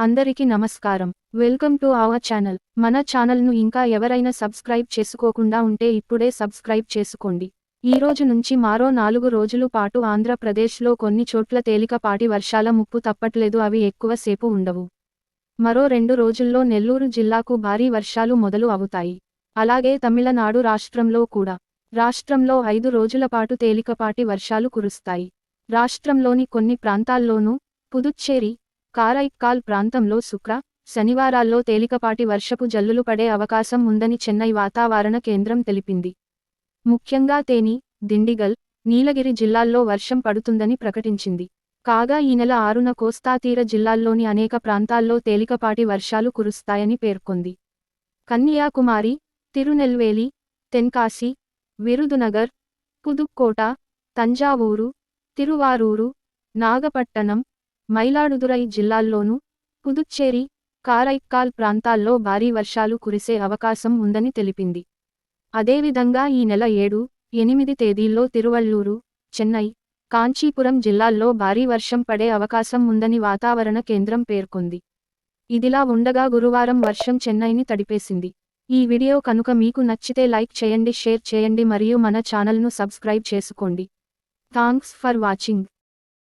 అందరికీ నమస్కారం. Welcome to our channel. మన ఛానల్ను ఇంకా ఎవరైనా సబ్స్క్రైబ్ చేసుకోకుండా ఉంటే ఇప్పుడే సబ్స్క్రైబ్ చేసుకోండి. ఈ రోజు నుంచి మరో 4 రోజుల పాటు ఆంధ్రప్రదేశ్లో కొన్ని చోట్ల తేలికపాటి వర్షాల ముప్పు తప్పట్లేదు. అవి ఎక్కువ సేపు ఉండవు. మరో 2 రోజుల్లో నెల్లూరు జిల్లాకు భారీ వర్షాలు మొదలు అవుతాయి. అలాగే తమిళనాడు రాష్ట్రంలో కూడా. రాష్ట్రంలో 5 రోజుల పాటు తేలికపాటి వర్షాలు కురుస్తాయి. రాష్ట్రంలోని కొన్ని ప్రాంతాల్లోనూ, పుదుచ్చేరి, కారైక్కాల్ ప్రాంతంలో శుక్ర, శనివారాల్లో తేలికపాటి వర్షపు జల్లులు పడే అవకాశం ఉందని చెన్నై వాతావరణ కేంద్రం తెలిపింది. ముఖ్యంగా తేని, దిండిగల్, నీలగిరి జిల్లాల్లో వర్షం పడుతుందని ప్రకటించింది. కాగా ఈ నెల 6న కోస్తాతీర జిల్లాల్లోని అనేక ప్రాంతాల్లో తేలికపాటి వర్షాలు కురుస్తాయని పేర్కొంది. కన్యాకుమారి, తిరునెల్వేలి, తెన్కాసి, విరుదునగర్, పుదుక్కోట, తంజావూరు, తిరువారూరు, నాగపట్టణం, మైలాడుదురై జిల్లాల్లోనూ, పుదుచ్చేరి, కారైక్కాల్ ప్రాంతాల్లో భారీ వర్షాలు కురిసే అవకాశం ఉందని తెలిపింది. అదేవిధంగా ఈ నెల 7, 8 తేదీల్లో తిరువళ్లూరు, చెన్నై, కాంచీపురం జిల్లాల్లో భారీ వర్షం పడే అవకాశం ఉందని వాతావరణ కేంద్రం పేర్కొంది. ఇదిలా ఉండగా గురువారం వర్షం చెన్నైని తడిపేసింది. ఈ వీడియో కనుక మీకు నచ్చితే లైక్ చేయండి, షేర్ చేయండి మరియు మన ఛానల్ను సబ్స్క్రైబ్ చేసుకోండి. Thanks for watching.